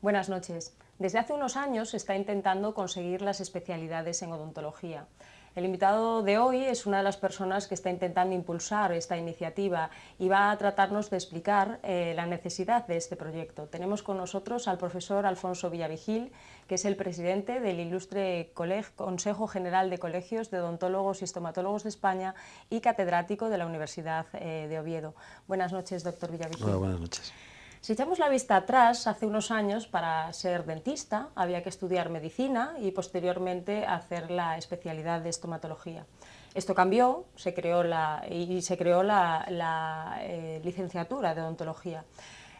Buenas noches. Desde hace unos años se está intentando conseguir las especialidades en odontología. El invitado de hoy es una de las personas que está intentando impulsar esta iniciativa y va a tratarnos de explicar la necesidad de este proyecto. Tenemos con nosotros al profesor Alfonso Villavigil, que es el presidente del ilustre Consejo General de Colegios de Odontólogos y Estomatólogos de España y catedrático de la Universidad de Oviedo. Buenas noches, doctor Villavigil. Hola, buenas noches. Si echamos la vista atrás, hace unos años, para ser dentista había que estudiar medicina y posteriormente hacer la especialidad de estomatología. Esto cambió, se creó la licenciatura de odontología.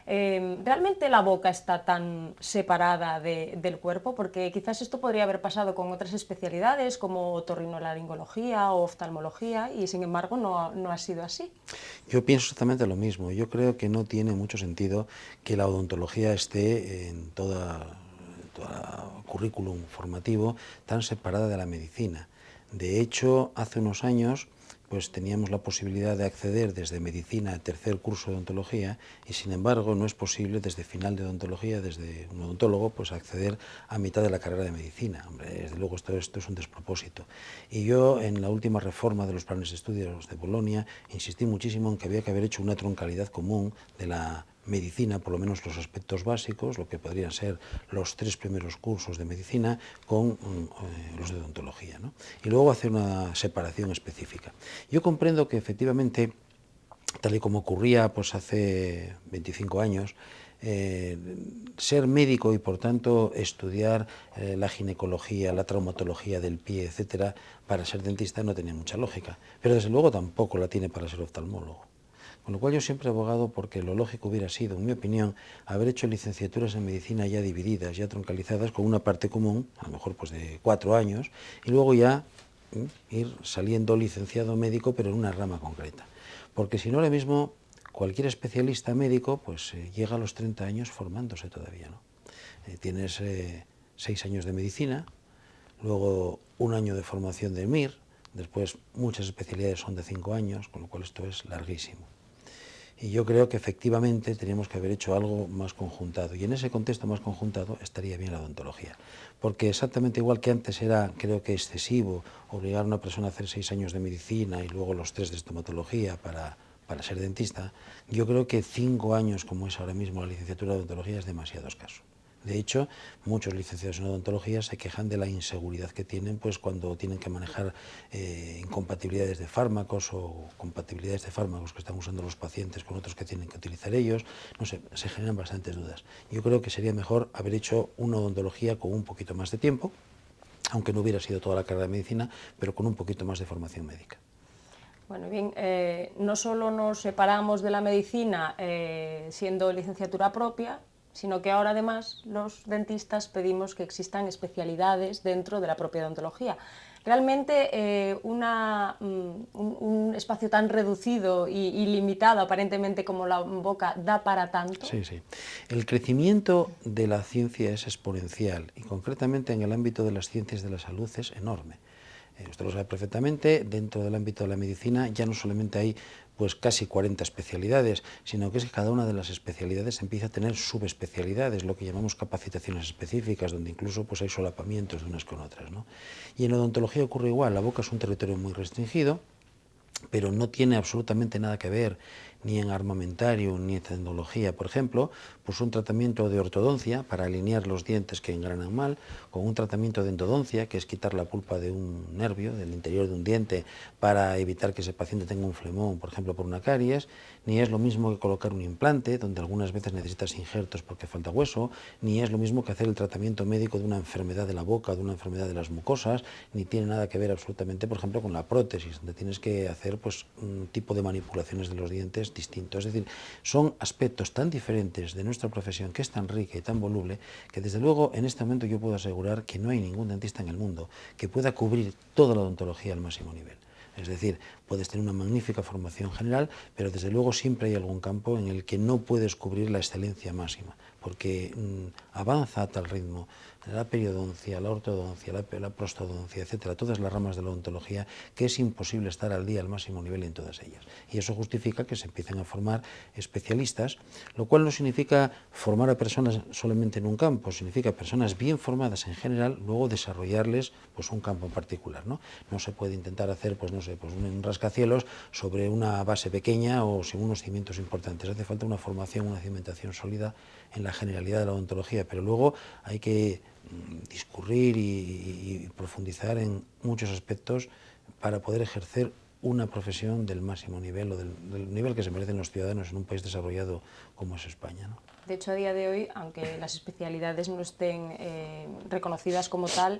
¿Realmente la boca está tan separada del cuerpo? Porque quizás esto podría haber pasado con otras especialidades como otorrinolaringología o oftalmología y sin embargo no ha sido así. Yo pienso exactamente lo mismo. Yo creo que no tiene mucho sentido que la odontología esté en todo el currículum formativo tan separada de la medicina. De hecho, hace unos años pues teníamos la posibilidad de acceder desde medicina a tercer curso de odontología y sin embargo no es posible desde final de odontología, desde un odontólogo, pues acceder a mitad de la carrera de medicina. Hombre, desde luego esto es un despropósito. Y yo en la última reforma de los planes de estudios de Bolonia insistí muchísimo en que había que haber hecho una troncalidad común de la medicina, por lo menos los aspectos básicos, lo que podrían ser los 3 primeros cursos de medicina con los de odontología, ¿no? Y luego hacer una separación específica. Yo comprendo que efectivamente, tal y como ocurría pues hace 25 años, ser médico y por tanto estudiar la ginecología, la traumatología del pie, etcétera, para ser dentista no tenía mucha lógica, pero desde luego tampoco la tiene para ser oftalmólogo. Con lo cual yo siempre he abogado porque lo lógico hubiera sido, en mi opinión, haber hecho licenciaturas en medicina ya divididas, ya troncalizadas, con una parte común, a lo mejor pues de 4 años, y luego ya ir saliendo licenciado médico, pero en una rama concreta. Porque si no, ahora mismo cualquier especialista médico pues llega a los 30 años formándose todavía, ¿no? Tienes 6 años de medicina, luego un año de formación de MIR, después muchas especialidades son de 5 años, con lo cual esto es larguísimo. Y yo creo que efectivamente teníamos que haber hecho algo más conjuntado. Y en ese contexto más conjuntado estaría bien la odontología. Porque exactamente igual que antes era, creo que excesivo, obligar a una persona a hacer 6 años de medicina y luego los 3 de estomatología para ser dentista, yo creo que 5 años, como es ahora mismo la licenciatura de odontología, es demasiado escaso. De hecho, muchos licenciados en odontología se quejan de la inseguridad que tienen pues, cuando tienen que manejar incompatibilidades de fármacos o compatibilidades de fármacos que están usando los pacientes con otros que tienen que utilizar ellos. No sé, se generan bastantes dudas. Yo creo que sería mejor haber hecho una odontología con un poquito más de tiempo, aunque no hubiera sido toda la carrera de medicina, pero con un poquito más de formación médica. Bueno, bien, no solo nos separamos de la medicina siendo licenciatura propia, sino que ahora además los dentistas pedimos que existan especialidades dentro de la propia odontología. Realmente un espacio tan reducido y limitado aparentemente como la boca da para tanto. Sí, sí. El crecimiento de la ciencia es exponencial y concretamente en el ámbito de las ciencias de la salud es enorme. Usted lo sabe perfectamente, dentro del ámbito de la medicina ya no solamente hay pues casi 40 especialidades, sino que es que cada una de las especialidades empieza a tener subespecialidades, lo que llamamos capacitaciones específicas, donde incluso pues hay solapamientos de unas con otras, ¿no? Y en odontología ocurre igual, la boca es un territorio muy restringido, pero no tiene absolutamente nada que ver ni en armamentario ni en tecnología. Por ejemplo, pues un tratamiento de ortodoncia para alinear los dientes que engranan mal, con un tratamiento de endodoncia, que es quitar la pulpa de un nervio, del interior de un diente, para evitar que ese paciente tenga un flemón, por ejemplo, por una caries, ni es lo mismo que colocar un implante, donde algunas veces necesitas injertos porque falta hueso, ni es lo mismo que hacer el tratamiento médico de una enfermedad de la boca, de una enfermedad de las mucosas, ni tiene nada que ver absolutamente, por ejemplo, con la prótesis, donde tienes que hacer pues, un tipo de manipulaciones de los dientes distinto. Es decir, son aspectos tan diferentes de nuestra profesión, que es tan rica y tan voluble, que desde luego en este momento yo puedo asegurar que no hay ningún dentista en el mundo que pueda cubrir toda la odontología al máximo nivel. Es decir, puedes tener una magnífica formación general, pero desde luego siempre hay algún campo en el que no puedes cubrir la excelencia máxima. porque avanza a tal ritmo la periodoncia, la ortodoncia, la prostodoncia, etcétera, todas las ramas de la odontología, que es imposible estar al día al máximo nivel en todas ellas. Y eso justifica que se empiecen a formar especialistas, lo cual no significa formar a personas solamente en un campo, significa personas bien formadas en general, luego desarrollarles pues un campo en particular, ¿no? No se puede intentar hacer, pues no sé, pues un rascacielos sobre una base pequeña o sin unos cimientos importantes. Hace falta una formación, una cimentación sólida en la generalidad de la odontología, pero luego hay que discurrir y profundizar en muchos aspectos para poder ejercer una profesión del máximo nivel o del nivel que se merecen los ciudadanos en un país desarrollado como es España, ¿no? De hecho, a día de hoy, aunque las especialidades no estén reconocidas como tal,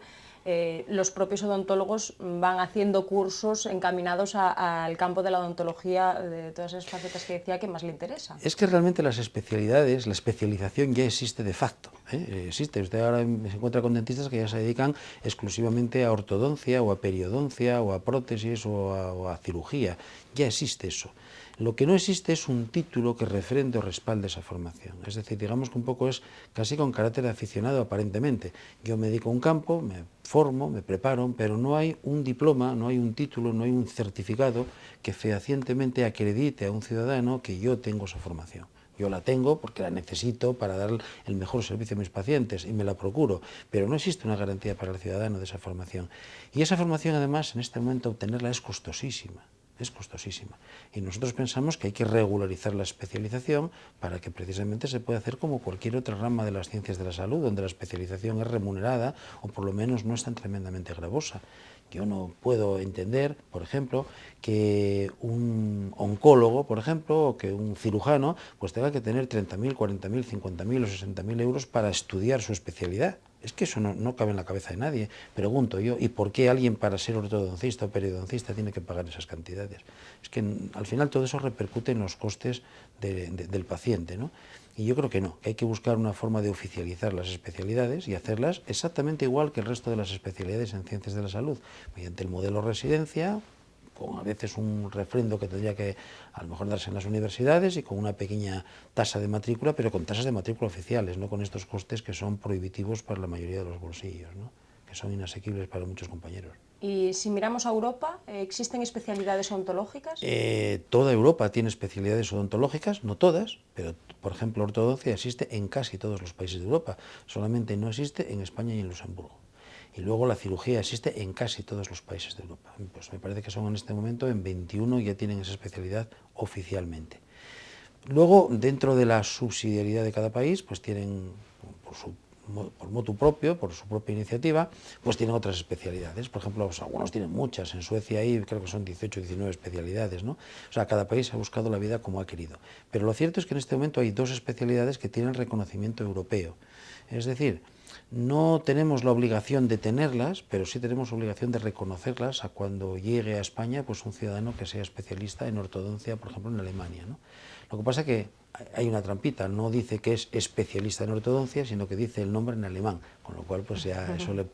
los propios odontólogos van haciendo cursos encaminados al campo de la odontología, de todas esas facetas que decía que más le interesa. Es que realmente las especialidades, la especialización ya existe de facto, ¿eh? Existe. Usted ahora se encuentra con dentistas que ya se dedican exclusivamente a ortodoncia o a periodoncia o a prótesis o a cirugía. Ya existe eso. Lo que no existe es un título que refrende o respalde esa formación. Es decir, digamos que un poco es casi con carácter de aficionado aparentemente. Yo me dedico a un campo, me formo, me preparo, pero no hay un diploma, no hay un título, no hay un certificado que fehacientemente acredite a un ciudadano que yo tengo esa formación. Yo la tengo porque la necesito para dar el mejor servicio a mis pacientes y me la procuro, pero no existe una garantía para el ciudadano de esa formación. Y esa formación, además, en este momento obtenerla es costosísima. Es costosísima. Y nosotros pensamos que hay que regularizar la especialización para que precisamente se pueda hacer como cualquier otra rama de las ciencias de la salud, donde la especialización es remunerada o por lo menos no es tan tremendamente gravosa. Yo no puedo entender, por ejemplo, que un oncólogo, por ejemplo, o que un cirujano, pues tenga que tener 30.000, 40.000, 50.000 o 60.000 euros para estudiar su especialidad. Es que eso no cabe en la cabeza de nadie. Pregunto yo, ¿y por qué alguien para ser ortodoncista o periodoncista tiene que pagar esas cantidades? Es que al final todo eso repercute en los costes del paciente, ¿no? Y yo creo que no, que hay que buscar una forma de oficializar las especialidades y hacerlas exactamente igual que el resto de las especialidades en ciencias de la salud, mediante el modelo residencia, con a veces un refrendo que tendría que a lo mejor darse en las universidades y con una pequeña tasa de matrícula, pero con tasas de matrícula oficiales, no con estos costes que son prohibitivos para la mayoría de los bolsillos, ¿no? Que son inasequibles para muchos compañeros. Y si miramos a Europa, ¿existen especialidades odontológicas? Toda Europa tiene especialidades odontológicas, no todas, pero por ejemplo ortodoncia existe en casi todos los países de Europa, solamente no existe en España y en Luxemburgo. Y luego la cirugía existe en casi todos los países de Europa. Pues me parece que son en este momento en 21 ya tienen esa especialidad oficialmente. Luego, dentro de la subsidiariedad de cada país, pues tienen por motu propio, por su propia iniciativa, pues tienen otras especialidades. Por ejemplo, pues algunos tienen muchas. En Suecia hay, creo que son 18 o 19 especialidades, ¿no? O sea, cada país ha buscado la vida como ha querido. Pero lo cierto es que en este momento hay dos especialidades que tienen reconocimiento europeo. Es decir, no tenemos la obligación de tenerlas, pero sí tenemos obligación de reconocerlas a cuando llegue a España pues un ciudadano que sea especialista en ortodoncia, por ejemplo, en Alemania, ¿no? Lo que pasa es que hay una trampita, no dice que es especialista en ortodoncia, sino que dice el nombre en alemán, con lo cual pues ya eso le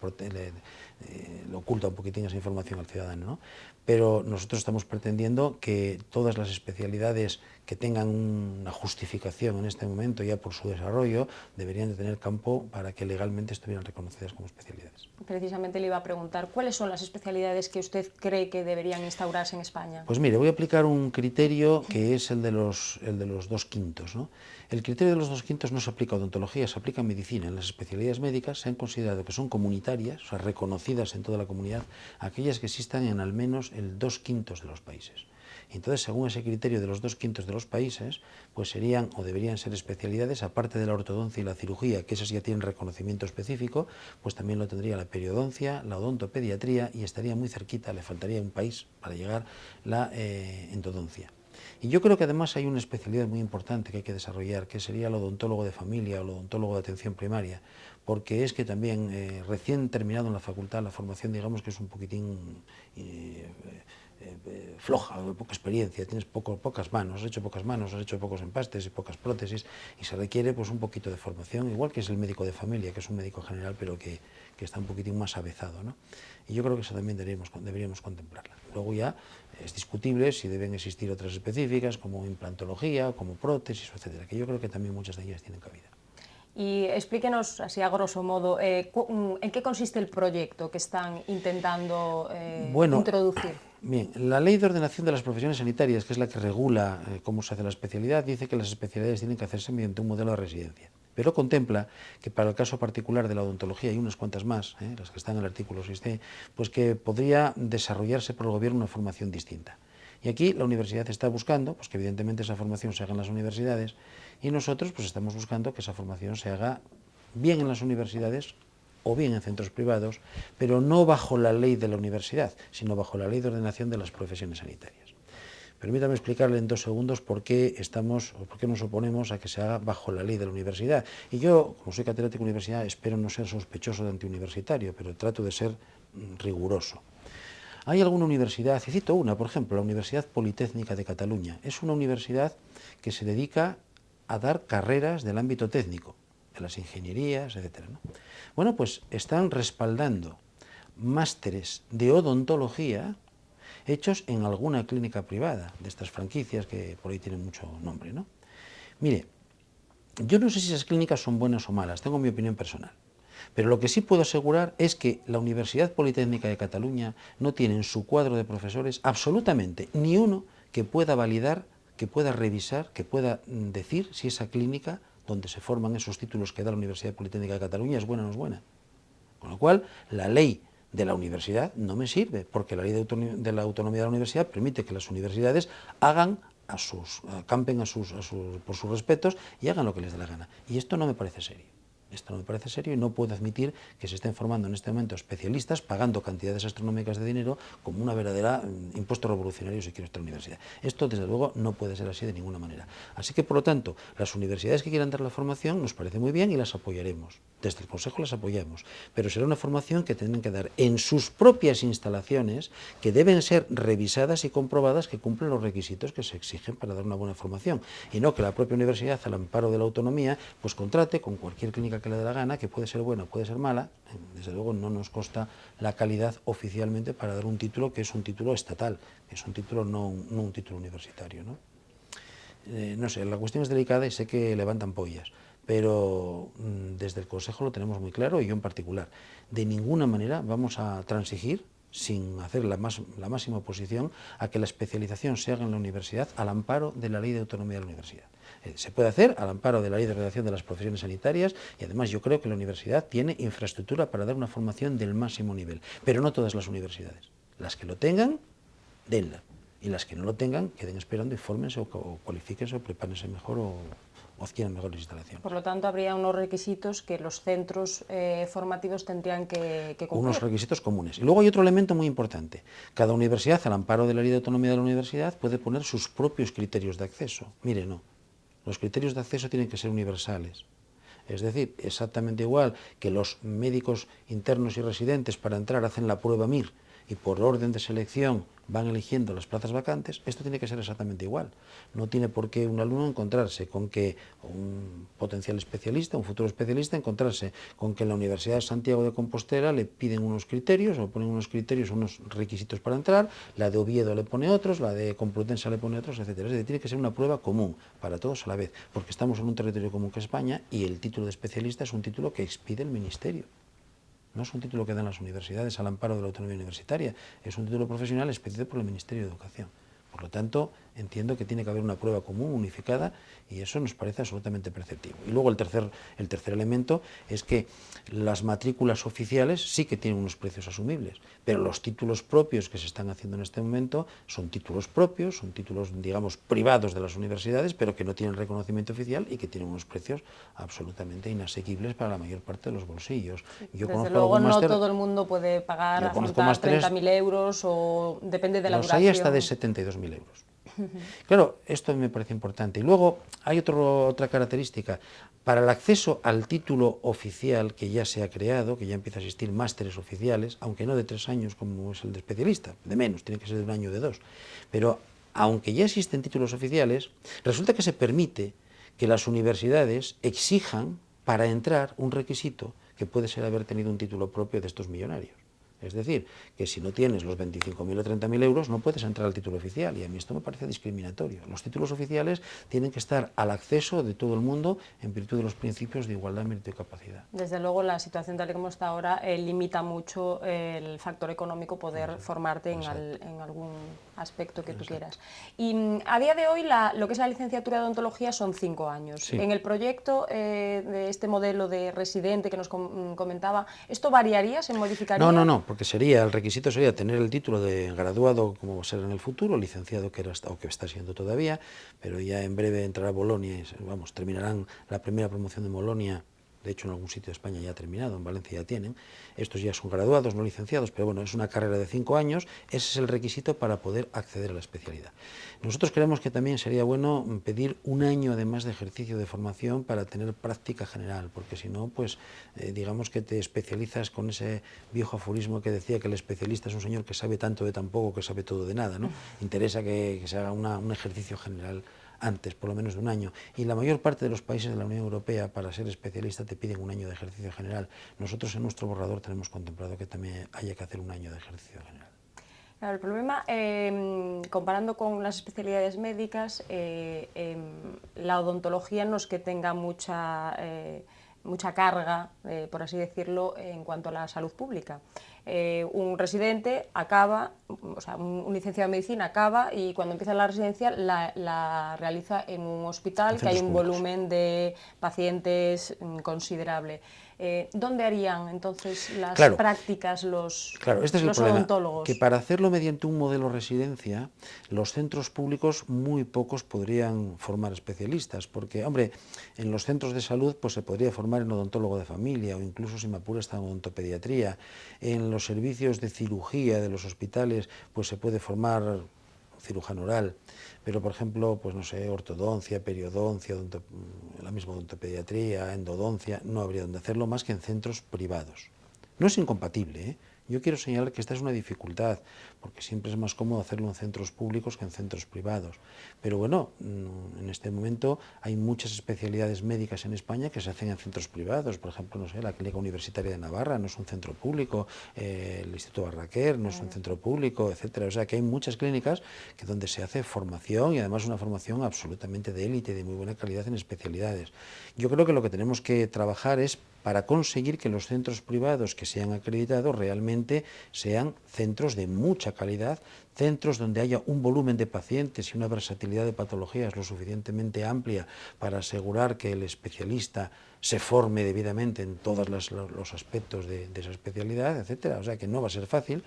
oculta un poquitín esa información al ciudadano, ¿no? Pero nosotros estamos pretendiendo que todas las especialidades que tengan una justificación en este momento ya por su desarrollo deberían de tener campo para que legalmente estuvieran reconocidas como especialidades. Precisamente le iba a preguntar, ¿cuáles son las especialidades que usted cree que deberían instaurarse en España? Pues mire, voy a aplicar un criterio que es el de los 2/5, ¿no? El criterio de los 2/5 no se aplica a odontología, se aplica a medicina. En las especialidades médicas se han considerado que son comunitarias, o sea, reconocidas en toda la comunidad, aquellas que existan en al menos el 2/5 de los países. Y entonces, según ese criterio de los 2/5 de los países, pues serían o deberían ser especialidades, aparte de la ortodoncia y la cirugía, que esas ya tienen reconocimiento específico, pues también lo tendría la periodoncia, la odontopediatría y estaría muy cerquita, le faltaría un país para llegar la endodoncia. Y yo creo que además hay una especialidad muy importante que hay que desarrollar, que sería el odontólogo de familia o el odontólogo de atención primaria, porque es que también recién terminado en la facultad la formación, digamos que es un poquitín floja, de poca experiencia, tienes pocas manos, has hecho pocas manos, has hecho pocos empastes y pocas prótesis, y se requiere pues un poquito de formación, igual que es el médico de familia, que es un médico general, pero que está un poquitín más avezado, ¿no? Y yo creo que eso también deberíamos contemplarla. Luego ya es discutible si deben existir otras específicas, como implantología, como prótesis, etcétera, que yo creo que también muchas de ellas tienen cabida. Y explíquenos, así a grosso modo, ¿en qué consiste el proyecto que están intentando Bueno, introducir? bien, la Ley de Ordenación de las Profesiones Sanitarias, que es la que regula cómo se hace la especialidad, dice que las especialidades tienen que hacerse mediante un modelo de residencia. Pero contempla que para el caso particular de la odontología y unas cuantas más, las que están en el artículo 6c, pues que podría desarrollarse por el gobierno una formación distinta. Y aquí la universidad está buscando, pues que evidentemente esa formación se haga en las universidades, y nosotros pues estamos buscando que esa formación se haga bien en las universidades o bien en centros privados, pero no bajo la ley de la universidad, sino bajo la ley de ordenación de las profesiones sanitarias. Permítame explicarle en 2 segundos por qué nos oponemos a que se haga bajo la ley de la universidad. Y yo, como soy catedrático de universidad, espero no ser sospechoso de antiuniversitario, pero trato de ser riguroso. Hay alguna universidad, y cito una, por ejemplo, la Universidad Politécnica de Cataluña. Es una universidad que se dedica a dar carreras del ámbito técnico, de las ingenierías, etc., ¿no? Bueno, pues están respaldando másteres de odontología hechos en alguna clínica privada, de estas franquicias que por ahí tienen mucho nombre, ¿no? Mire, yo no sé si esas clínicas son buenas o malas, tengo mi opinión personal. Pero lo que sí puedo asegurar es que la Universidad Politécnica de Cataluña no tiene en su cuadro de profesores absolutamente ni uno que pueda validar, que pueda revisar, que pueda decir si esa clínica donde se forman esos títulos que da la Universidad Politécnica de Cataluña es buena o no es buena. Con lo cual, la ley de la universidad no me sirve, porque la ley de la autonomía de la universidad permite que las universidades hagan acampen por sus respetos y hagan lo que les dé la gana. Y esto no me parece serio. Esto no me parece serio y no puedo admitir que se estén formando en este momento especialistas pagando cantidades astronómicas de dinero como una verdadera impuesto revolucionario si quiero esta universidad. Esto, desde luego, no puede ser así de ninguna manera. Así que, por lo tanto, las universidades que quieran dar la formación nos parece muy bien y las apoyaremos. Desde el Consejo las apoyamos, pero será una formación que tienen que dar en sus propias instalaciones, que deben ser revisadas y comprobadas que cumplen los requisitos que se exigen para dar una buena formación, y no que la propia universidad, al amparo de la autonomía, pues contrate con cualquier clínica que le dé la gana, que puede ser buena, puede ser mala. Desde luego no nos consta la calidad oficialmente para dar un título que es un título estatal, que es un título no un título universitario, ¿no? No sé, la cuestión es delicada y sé que levantan pollas, pero desde el Consejo lo tenemos muy claro y yo en particular. De ninguna manera vamos a transigir, sin hacer la máxima oposición, a que la especialización se haga en la universidad al amparo de la Ley de Autonomía de la Universidad. Se puede hacer al amparo de la Ley de Ordenación de las Profesiones Sanitarias y además yo creo que la universidad tiene infraestructura para dar una formación del máximo nivel, pero no todas las universidades. Las que lo tengan, denla. Y las que no lo tengan, queden esperando y fórmense o cualifíquense o prepárense mejor o adquieran mejores instalaciones. Por lo tanto, habría unos requisitos que los centros formativos tendrían que cumplir. Unos requisitos comunes. Y luego hay otro elemento muy importante. Cada universidad, al amparo de la Ley de Autonomía de la Universidad, puede poner sus propios criterios de acceso. Mire, no. Los criterios de acceso tienen que ser universales. Es decir, exactamente igual que los médicos internos y residentes para entrar hacen la prueba MIR y por orden de selección van eligiendo las plazas vacantes, esto tiene que ser exactamente igual. No tiene por qué un alumno encontrarse con que un potencial especialista, un futuro especialista, encontrarse con que en la Universidad de Santiago de Compostela le piden unos criterios, o ponen unos criterios, unos requisitos para entrar, la de Oviedo le pone otros, la de Complutense le pone otros, etc. Es decir, tiene que ser una prueba común para todos a la vez, porque estamos en un territorio común que es España y el título de especialista es un título que expide el Ministerio. No es un título que dan las universidades al amparo de la autonomía universitaria, es un título profesional expedido por el Ministerio de Educación. Por lo tanto, entiendo que tiene que haber una prueba común, unificada, y eso nos parece absolutamente perceptivo. Y luego el tercer elemento es que las matrículas oficiales sí que tienen unos precios asumibles, pero los títulos propios que se están haciendo en este momento son títulos propios, son títulos, digamos, privados de las universidades, pero que no tienen reconocimiento oficial y que tienen unos precios absolutamente inasequibles para la mayor parte de los bolsillos. Yo Desde luego no todo el mundo puede pagar, afrontar 30.000 euros o depende de la duración. Los hay hasta de 72.000 euros. Claro, esto me parece importante. Y luego hay otra característica. Para el acceso al título oficial que ya se ha creado, que ya empieza a existir másteres oficiales, aunque no de 3 años como es el de especialista, de menos, tiene que ser de 1 año o de 2. Pero aunque ya existen títulos oficiales, resulta que se permite que las universidades exijan para entrar un requisito que puede ser haber tenido un título propio de estos millonarios. Es decir, que si no tienes los 25.000 o 30.000 euros no puedes entrar al título oficial, y a mí esto me parece discriminatorio. Los títulos oficiales tienen que estar al acceso de todo el mundo en virtud de los principios de igualdad, mérito y capacidad. Desde luego, la situación tal y como está ahora limita mucho el factor económico poder formarte en algún aspecto que tú quieras. Y a día de hoy lo que es la licenciatura de odontología son 5 años. Sí. En el proyecto de este modelo de residente que nos comentaba, ¿esto variaría, se modificaría? No, porque el requisito sería tener el título de graduado, como va a ser en el futuro, licenciado que era o que está siendo todavía, pero ya en breve entrará Bolonia, y, vamos, terminarán la primera promoción de Bolonia. De hecho, en algún sitio de España ya ha terminado, en Valencia ya tienen. Estos ya son graduados, no licenciados, pero bueno, es una carrera de 5 años, ese es el requisito para poder acceder a la especialidad. Nosotros creemos que también sería bueno pedir un año además de ejercicio de formación para tener práctica general, porque si no, pues digamos que te especializas con ese viejo aforismo que decía que el especialista es un señor que sabe tanto de tan poco, que sabe todo de nada, ¿no? Interesa que se haga un ejercicio general antes, por lo menos de un año, y la mayor parte de los países de la Unión Europea para ser especialista te piden un año de ejercicio general. Nosotros en nuestro borrador tenemos contemplado que también haya que hacer un año de ejercicio general. Claro, el problema, comparando con las especialidades médicas, la odontología no es que tenga mucha carga, por así decirlo, en cuanto a la salud pública. Un residente acaba, o sea, un licenciado en medicina acaba y cuando empieza la residencia la realiza en un hospital que hay un volumen de pacientes considerable. ¿Dónde harían entonces las prácticas los este es el problema, odontólogos? Que para hacerlo mediante un modelo residencia, los centros públicos muy pocos podrían formar especialistas, porque, hombre, en los centros de salud pues se podría formar en odontólogo de familia o incluso, si me apura, hasta en odontopediatría. En los servicios de cirugía de los hospitales pues se puede formar cirujano oral, pero por ejemplo, pues no sé, ortodoncia, periodoncia, la misma odontopediatría, endodoncia, no habría donde hacerlo más que en centros privados. No es incompatible, ¿eh? Yo quiero señalar que esta es una dificultad, porque siempre es más cómodo hacerlo en centros públicos que en centros privados. Pero bueno, en este momento hay muchas especialidades médicas en España que se hacen en centros privados. Por ejemplo, no sé, la Clínica Universitaria de Navarra no es un centro público, el Instituto Barraquer no es un centro público, etcétera. O sea que hay muchas clínicas que donde se hace formación, y además una formación absolutamente de élite, de muy buena calidad en especialidades. Yo creo que lo que tenemos que trabajar es para conseguir que los centros privados que se han acreditado realmente sean centros de mucha calidad, centros donde haya un volumen de pacientes y una versatilidad de patologías lo suficientemente amplia para asegurar que el especialista se forme debidamente en todos los aspectos de esa especialidad, etcétera. O sea que no va a ser fácil.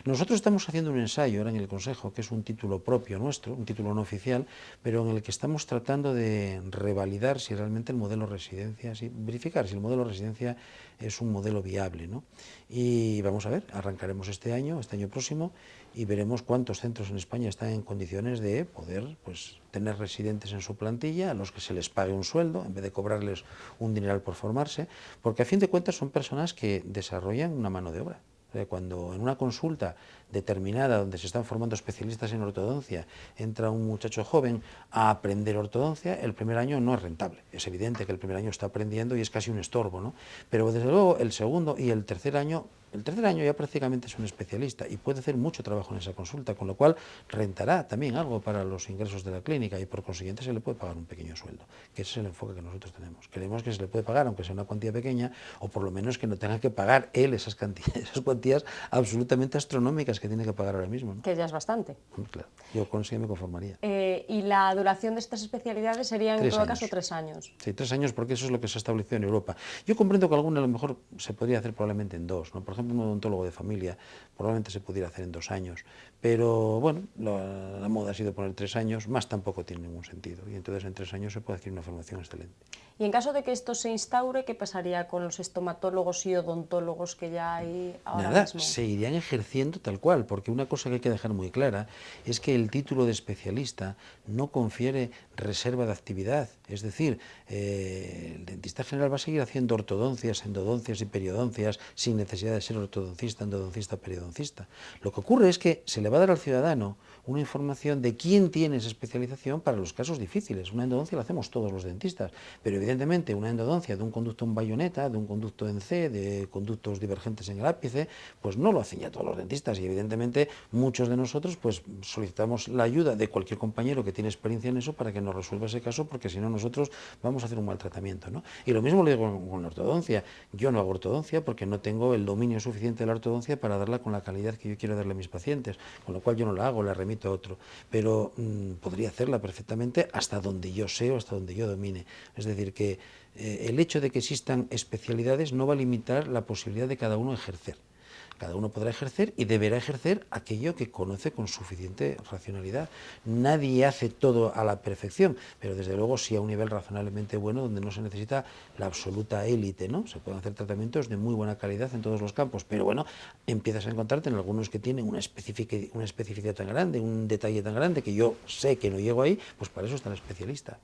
Nosotros estamos haciendo un ensayo ahora en el Consejo, que es un título propio nuestro, un título no oficial, pero en el que estamos tratando de revalidar si realmente el modelo residencia, verificar si el modelo residencia es un modelo viable, ¿no? Y vamos a ver, arrancaremos este año próximo, y veremos cuántos centros en España están en condiciones de poder pues, tener residentes en su plantilla, a los que se les pague un sueldo, en vez de cobrarles un dineral por formarse, porque a fin de cuentas son personas que desarrollan una mano de obra. Cuando en una consulta determinada donde se están formando especialistas en ortodoncia entra un muchacho joven a aprender ortodoncia, el primer año no es rentable. Es evidente que el primer año está aprendiendo y es casi un estorbo, ¿no? Pero desde luego el segundo y el tercer año ya prácticamente es un especialista y puede hacer mucho trabajo en esa consulta, con lo cual rentará también algo para los ingresos de la clínica y por consiguiente se le puede pagar un pequeño sueldo, que ese es el enfoque que nosotros tenemos. Creemos que se le puede pagar, aunque sea una cuantía pequeña, o por lo menos que no tenga que pagar él esas cuantías absolutamente astronómicas que tiene que pagar ahora mismo, ¿no? Que ya es bastante. Claro, yo con eso me conformaría. ¿Y la duración de estas especialidades serían en todo caso 3 años? Sí, 3 años, porque eso es lo que se ha establecido en Europa. Yo comprendo que alguna a lo mejor se podría hacer probablemente en 2, ¿no? Por ejemplo, un odontólogo de familia probablemente se pudiera hacer en 2 años, pero bueno, la moda ha sido poner 3 años, más tampoco tiene ningún sentido, y entonces en 3 años se puede adquirir una formación excelente. Y en caso de que esto se instaure, ¿qué pasaría con los estomatólogos y odontólogos que ya hay ahora mismo? Se irían ejerciendo tal cual, porque una cosa que hay que dejar muy clara es que el título de especialista no confiere reserva de actividad, es decir, el dentista general va a seguir haciendo ortodoncias, endodoncias y periodoncias sin necesidad de ser ortodoncista, endodoncista o periodoncista. Lo que ocurre es que se le va a dar al ciudadano una información de quién tiene esa especialización para los casos difíciles. Una endodoncia la hacemos todos los dentistas, pero evidentemente una endodoncia de un conducto en bayoneta, de un conducto en C, de conductos divergentes en el ápice, pues no lo hacen ya todos los dentistas, y evidentemente muchos de nosotros pues solicitamos la ayuda de cualquier compañero que tiene experiencia en eso para que nos resuelva ese caso, porque si no nosotros vamos a hacer un mal tratamiento, ¿no? Y lo mismo lo digo con la ortodoncia. Yo no hago ortodoncia porque no tengo el dominio suficiente de la ortodoncia para darla con la calidad que yo quiero darle a mis pacientes, con lo cual yo no la hago, la remito a otro, pero podría hacerla perfectamente hasta donde yo sé o hasta donde yo domine. Es decir, que el hecho de que existan especialidades no va a limitar la posibilidad de cada uno ejercer. Cada uno podrá ejercer y deberá ejercer aquello que conoce con suficiente racionalidad. Nadie hace todo a la perfección, pero desde luego sí a un nivel razonablemente bueno, donde no se necesita la absoluta élite, ¿no? Se pueden hacer tratamientos de muy buena calidad en todos los campos, pero bueno, empiezas a encontrarte en algunos que tienen una especificidad tan grande, un detalle tan grande, que yo sé que no llego ahí, pues para eso está el especialista.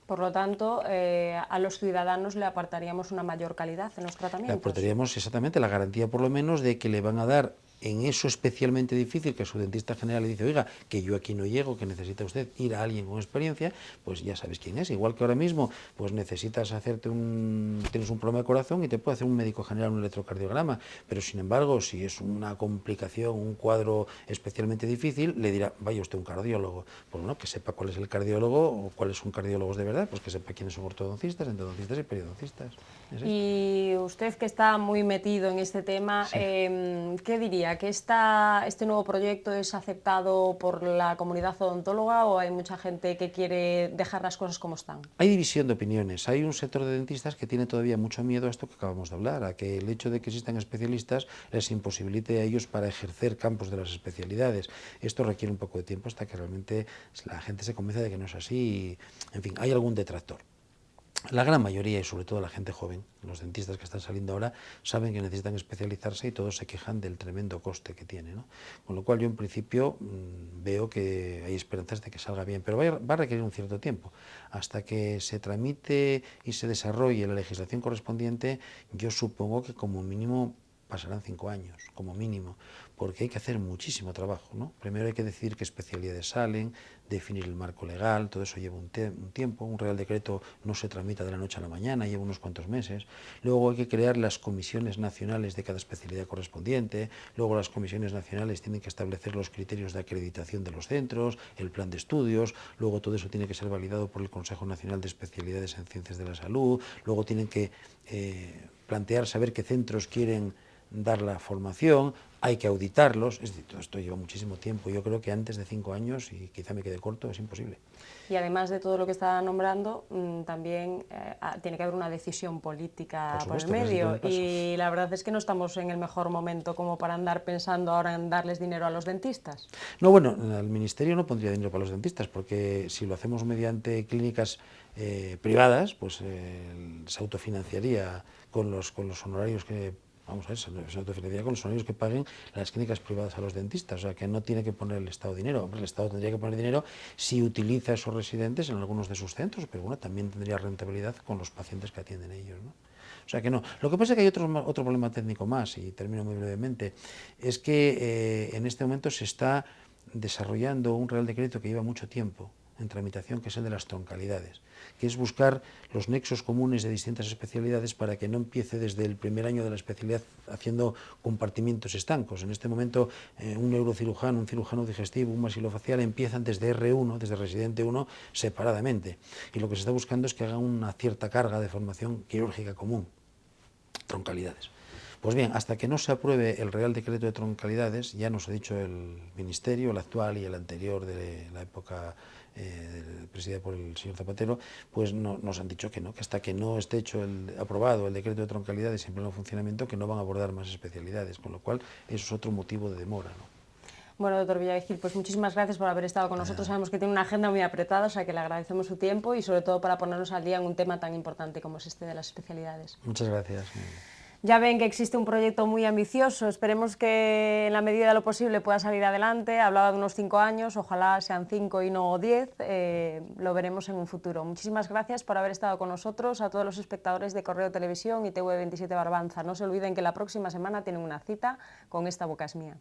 Por lo tanto, a los ciudadanos le aportaríamos una mayor calidad en los Le tratamientos. aportaríamos exactamente la garantía, por lo menos, de que le van a dar en eso especialmente difícil que su dentista general le dice, oiga, que yo aquí no llego, que necesita usted ir a alguien con experiencia, pues ya sabes quién es. Igual que ahora mismo, pues necesitas tienes un problema de corazón y te puede hacer un médico general un electrocardiograma, pero sin embargo, si es una complicación, un cuadro especialmente difícil, le dirá, vaya usted a un cardiólogo. Pues bueno, que sepa cuál es el cardiólogo o cuáles son cardiólogos de verdad, pues que sepa quiénes son ortodoncistas, endodoncistas y periodoncistas. Es esto. Y usted, que está muy metido en este tema, Sí. ¿qué diría? ¿Que este nuevo proyecto es aceptado por la comunidad odontóloga o hay mucha gente que quiere dejar las cosas como están? Hay división de opiniones. Hay un sector de dentistas que tiene todavía mucho miedo a esto que acabamos de hablar, a que el hecho de que existan especialistas les imposibilite a ellos para ejercer campos de las especialidades. Esto requiere un poco de tiempo hasta que realmente la gente se convence de que no es así. En fin, hay algún detractor. La gran mayoría, y sobre todo la gente joven, los dentistas que están saliendo ahora, saben que necesitan especializarse y todos se quejan del tremendo coste que tiene, ¿no? Con lo cual yo en principio veo que hay esperanzas de que salga bien, pero va a requerir un cierto tiempo. Hasta que se tramite y se desarrolle la legislación correspondiente, yo supongo que como mínimo pasarán 5 años, como mínimo, porque hay que hacer muchísimo trabajo, ¿no? Primero hay que decidir qué especialidades salen, definir el marco legal, todo eso lleva un tiempo, un Real Decreto no se tramita de la noche a la mañana, lleva unos cuantos meses, luego hay que crear las comisiones nacionales de cada especialidad correspondiente, luego las comisiones nacionales tienen que establecer los criterios de acreditación de los centros, el plan de estudios, luego todo eso tiene que ser validado por el Consejo Nacional de Especialidades en Ciencias de la Salud, luego tienen que plantear saber qué centros quieren dar la formación, hay que auditarlos, es decir, todo esto lleva muchísimo tiempo. Yo creo que antes de 5 años, y quizá me quede corto, es imposible. Y además de todo lo que está nombrando, también tiene que haber una decisión política por el Supuesto, que es el medio. primer paso. Y la verdad es que no estamos en el mejor momento como para andar pensando ahora en darles dinero a los dentistas. No, bueno, el Ministerio no pondría dinero para los dentistas, porque si lo hacemos mediante clínicas privadas, pues se autofinanciaría con los honorarios que... Vamos a ver, se autofinanciaría con los honorarios que paguen las clínicas privadas a los dentistas, o sea que no tiene que poner el Estado dinero. Hombre, el Estado tendría que poner dinero si utiliza a esos residentes en algunos de sus centros, pero bueno, también tendría rentabilidad con los pacientes que atienden ellos, ¿no? O sea que no. Lo que pasa es que hay otro problema técnico más, y termino muy brevemente, es que en este momento se está desarrollando un Real Decreto que lleva mucho tiempo en tramitación, que es el de las troncalidades, que es buscar los nexos comunes de distintas especialidades para que no empiece desde el primer año de la especialidad haciendo compartimientos estancos. En este momento un neurocirujano, un cirujano digestivo, un maxilofacial empiezan desde R1, desde residente 1, separadamente. Y lo que se está buscando es que hagan una cierta carga de formación quirúrgica común, troncalidades. Pues bien, hasta que no se apruebe el Real Decreto de Troncalidades, ya nos ha dicho el Ministerio, el actual y el anterior de la época presidida por el señor Zapatero, pues nos han dicho que no, que hasta que no esté aprobado el Decreto de Troncalidades en pleno funcionamiento, que no van a abordar más especialidades, con lo cual eso es otro motivo de demora, ¿no? Bueno, doctor Villavigil, pues muchísimas gracias por haber estado con nosotros. Sabemos que tiene una agenda muy apretada, o sea que le agradecemos su tiempo y sobre todo para ponernos al día en un tema tan importante como es este de las especialidades. Muchas gracias. Ya ven que existe un proyecto muy ambicioso, esperemos que en la medida de lo posible pueda salir adelante. Hablaba de unos 5 años, ojalá sean 5 y no 10, lo veremos en un futuro. Muchísimas gracias por haber estado con nosotros, a todos los espectadores de Correo Televisión y TV27 Barbanza. No se olviden que la próxima semana tienen una cita con Esta boca es mía.